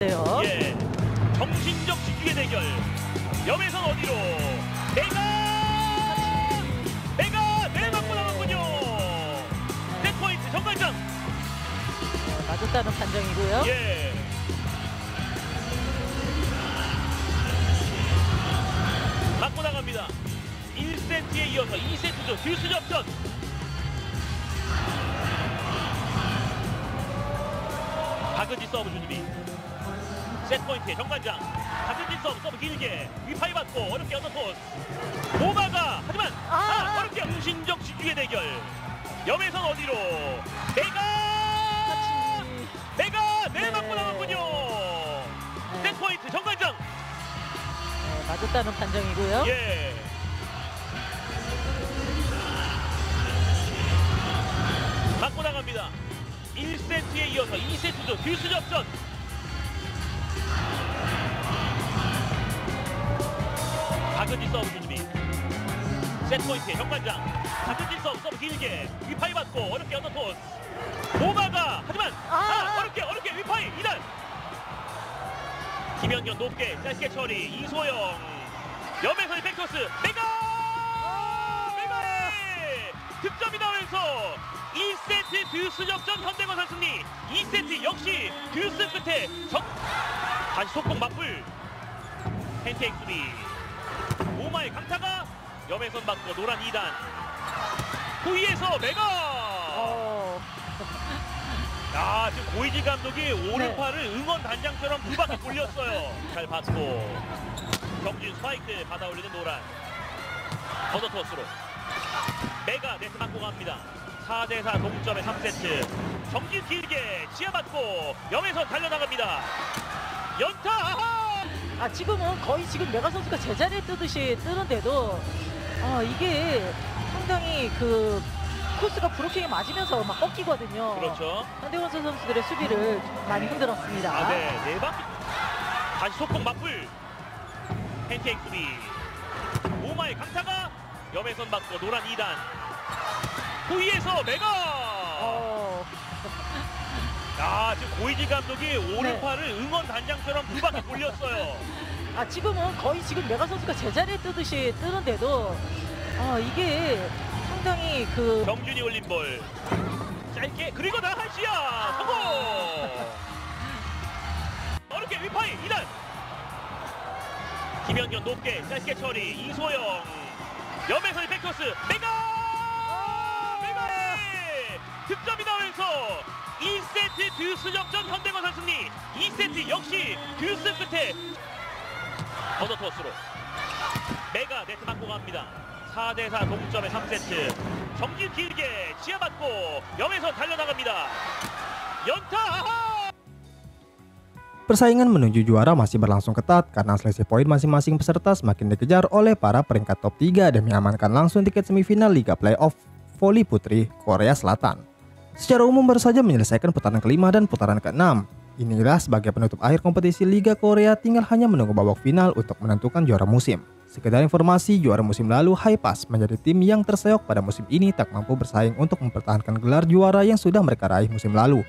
예, 정신적 지주의 대결. 염에선 어디로? 내가 내려갖고 나갔군요. 세트포인트 정관장. 맞았다는 판정이고요. 예. 맞고 나갑니다. 1세트에 이어서 2세트죠. 듀스 접전. 박은지 서브 준비. 세트포인트의 정관장. 박은지 서브 길게 위파이 받고 어렵게 언더토스. 오마가 하지만 어렵게 정신적 지주의 대결. 염에선 어디로? 내가 내려맞고 나갔군요. 세트포인트 정관장. 맞았다는 판정이고요. 예. 맞고 나갑니다. 1세트에 이어서 2세트죠. 듀스 접전. 박은지 서브 준비. 세트포인트의 정관장. 박은지 서브 길게 위파이 받고 어렵게 언더토스. 오마가 하지만 어렵게 위파이 2단. 김연경 높게 짧게 처리. 이소영 염에서의 백토스. 메가의 득점이 나오면서 1세트 듀스 접전 현대건설 승리. 2세트 역시 듀스 끝에 다시 속공 맞불. 펜테익 수비. 오마의 강타가 염에선 맞고 노란 2단. 후위에서 메가. 지금 고이지 감독이 오른팔을 응원 단장처럼 두 바퀴 돌렸어요. 잘 받고 정진 스파이크 받아 올리는 노란. 언더토스로 메가 네트 맞고 갑니다. 4대4 동점의 3세트. 정진 길게 지하받고 염에선 달려나갑니다. 연타. 지금은 거의 지금 메가 선수가 제자리에 뜨는데도 이게 상당히 그 코스가 브로킹에 맞으면서 막 꺾이거든요. 그렇죠. 현대건설 선수들의 수비를 많이 흔들었습니다. 네 바퀴. 다시 속공 맞불. 펜테이크 수비. 오마의 강타가 염에선 맞고 노란 2단. 후위에서 메가. 지금 고이지 감독이 오른팔을 응원 단장처럼 두 바퀴 돌렸어요. 지금은 거의 지금 메가 선수가 제자리에 뜨는데도 이게 상당히 그 정준이 올린 볼 짧게 그리고 나하시야 성공. 어렵게 위파이 2단. 김연경 높게 짧게 처리. 이소영 염에서의 백토스. 메가의 득점이 나오면서 1세트 듀스 접전 현대건설 승리. 2세트 역시 듀스 끝에 언더토스로 메가 네트 맞고 갑니다. 4대4 동점의 3세트. 정진 길게 지하받고 염에서 달려나갑니다. 연타. Persaingan menuju juara masih berlangsung ketat karena selisih poin masing-masing peserta semakin dikejar oleh para peringkat top 3 demi amankan langsung tiket semifinal Liga Playoff Voli Putri Korea Selatan. Secara umum baru saja menyelesaikan putaran kelima dan putaran ke-6. Inilah sebagai penutup akhir kompetisi Liga Korea, tinggal hanya menunggu babak final untuk menentukan juara musim. Sekedar informasi, juara musim lalu Haipas menjadi tim yang terseok pada musim ini tak mampu bersaing untuk mempertahankan gelar juara yang sudah mereka raih musim lalu.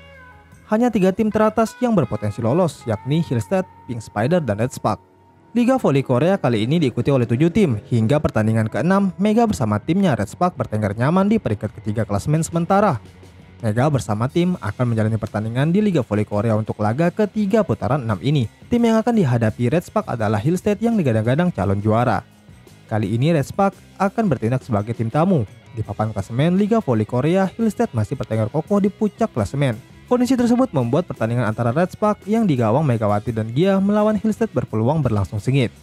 Hanya 3 tim teratas yang berpotensi lolos, yakni Hillstead, Pink Spider, dan Red Spark. Liga Voli Korea kali ini diikuti oleh 7 tim. Hingga pertandingan ke-6, Mega bersama timnya Red Spark bertengger nyaman di peringkat ketiga klasemen sementara. Mega bersama tim akan menjalani pertandingan di Liga Voli Korea untuk laga ketiga putaran 6 ini. Tim yang akan dihadapi Red Spark adalah Hillstead yang digadang-gadang calon juara. Kali ini Red Spark akan bertindak sebagai tim tamu. Di papan klasemen Liga Voli Korea, Hillstead masih bertengger kokoh di puncak klasemen. Kondisi tersebut membuat pertandingan antara Red Spark yang digawang Megawati dan Gia melawan Hillstead berpeluang berlangsung sengit.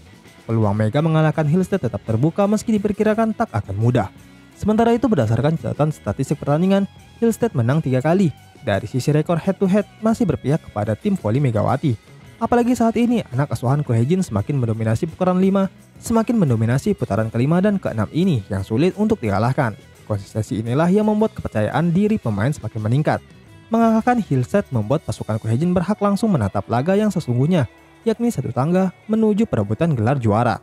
Peluang Mega mengalahkan Hillstead tetap terbuka meski diperkirakan tak akan mudah. Sementara itu berdasarkan catatan statistik pertandingan, Hillstead menang 3 kali. Dari sisi rekor head to head masih berpihak kepada tim voli Megawati. Apalagi saat ini anak asuhan Ko Hye-jin semakin mendominasi putaran 5, semakin mendominasi putaran ke-5 dan ke-6 ini yang sulit untuk dikalahkan. Konsistensi inilah yang membuat kepercayaan diri pemain semakin meningkat. Mengalahkan Hillstead membuat pasukan Ko Hye-jin berhak langsung menatap laga yang sesungguhnya, yakni satu tangga menuju perebutan gelar juara.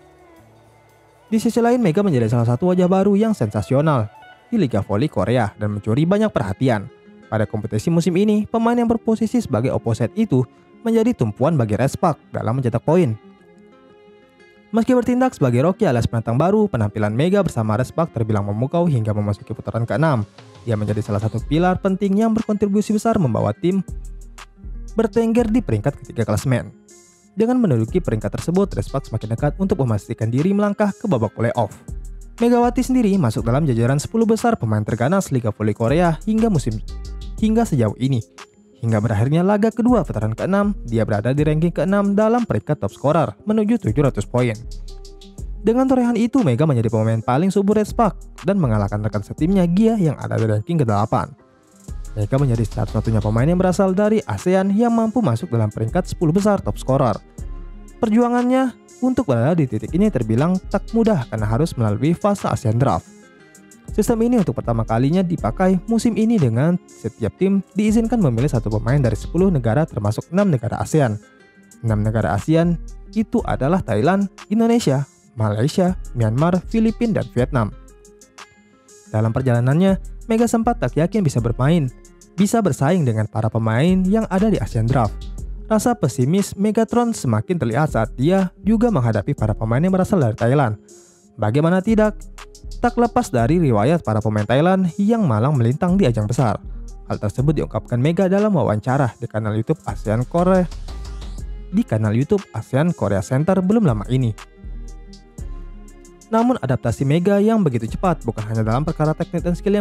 Di sisi lain, Mega menjadi salah satu wajah baru yang sensasional di Liga Voli Korea dan mencuri banyak perhatian. Pada kompetisi musim ini, pemain yang berposisi sebagai opposite itu menjadi tumpuan bagi Red Spark dalam mencetak poin. Meski bertindak sebagai rookie alias penantang baru, penampilan Mega bersama Red Spark terbilang memukau hingga memasuki putaran ke-6. Dia menjadi salah satu pilar penting yang berkontribusi besar membawa tim bertengger di peringkat ketiga klasemen. Dengan menduduki peringkat tersebut, Red Spark semakin dekat untuk memastikan diri melangkah ke babak playoff. Megawati sendiri masuk dalam jajaran 10 besar pemain terganas Liga Voli Korea hingga sejauh ini. Hingga berakhirnya laga kedua putaran ke-6, dia berada di ranking ke-6 dalam peringkat top scorer menuju 700 poin. Dengan torehan itu, Mega menjadi pemain paling subur Red Spark dan mengalahkan rekan setimnya Gia yang ada di ranking ke-8. Mega menjadi satu-satunya pemain yang berasal dari ASEAN yang mampu masuk dalam peringkat 10 besar top scorer. Perjuangannya untuk berada di titik ini terbilang tak mudah karena harus melalui fase ASEAN Draft. Sistem ini untuk pertama kalinya dipakai musim ini dengan setiap tim diizinkan memilih satu pemain dari 10 negara termasuk 6 negara ASEAN. 6 negara ASEAN itu adalah Thailand, Indonesia, Malaysia, Myanmar, Filipina, dan Vietnam. Dalam perjalanannya, Mega sempat tak yakin bisa bersaing dengan para pemain yang ada di ASEAN Draft. Rasa pesimis Megatron semakin terlihat saat dia juga menghadapi para pemain yang berasal dari Thailand. Bagaimana tidak, tak lepas dari riwayat para pemain Thailand yang malang melintang di ajang besar. Hal tersebut diungkapkan Mega dalam wawancara di kanal YouTube ASEAN Korea Center belum lama ini. Namun adaptasi Mega yang begitu cepat bukan hanya dalam perkara teknik dan skill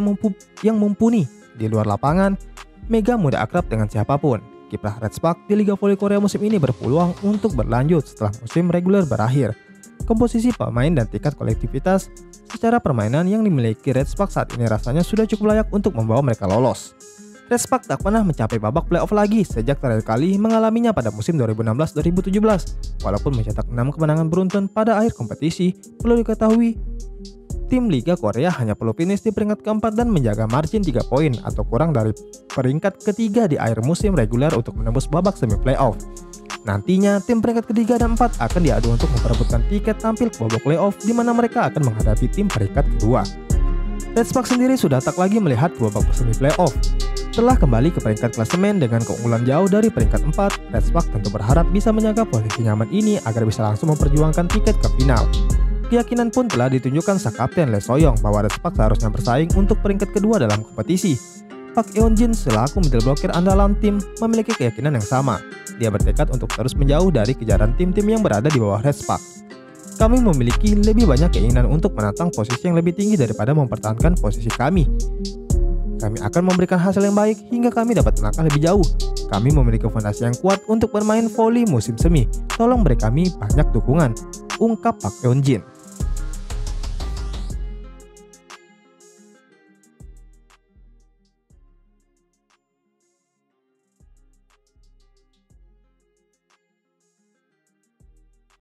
yang mumpuni. Di luar lapangan, Mega mudah akrab dengan siapapun. Kiprah Red Spark di Liga Voli Korea musim ini berpeluang untuk berlanjut setelah musim reguler berakhir. Komposisi pemain dan tingkat kolektivitas secara permainan yang dimiliki Red Spark saat ini rasanya sudah cukup layak untuk membawa mereka lolos. Red Spark tak pernah mencapai babak playoff lagi sejak terakhir kali mengalaminya pada musim 2016-2017. Walaupun mencetak 6 kemenangan beruntun pada akhir kompetisi, perlu diketahui tim Liga Korea hanya perlu finish di peringkat keempat dan menjaga margin 3 poin atau kurang dari peringkat ketiga di akhir musim reguler untuk menembus babak semi playoff. Nantinya, tim peringkat ketiga dan 4 akan diadu untuk memperebutkan tiket tampil ke babak playoff di mana mereka akan menghadapi tim peringkat kedua. Red Spark sendiri sudah tak lagi melihat ke babak semi playoff. Setelah kembali ke peringkat klasemen dengan keunggulan jauh dari peringkat 4, Red Spark tentu berharap bisa menjaga posisi nyaman ini agar bisa langsung memperjuangkan tiket ke final. Keyakinan pun telah ditunjukkan sang kapten Lee Soyoung bahwa Red Spark seharusnya bersaing untuk peringkat kedua dalam kompetisi. Park Eun-jin selaku middle blocker andalan tim memiliki keyakinan yang sama. Dia bertekad untuk terus menjauh dari kejaran tim-tim yang berada di bawah Red Spark. Kami memiliki lebih banyak keinginan untuk menantang posisi yang lebih tinggi daripada mempertahankan posisi kami. Kami akan memberikan hasil yang baik hingga kami dapat melangkah lebih jauh. Kami memiliki fondasi yang kuat untuk bermain voli musim semi. Tolong beri kami banyak dukungan, ungkap Park Eun-jin.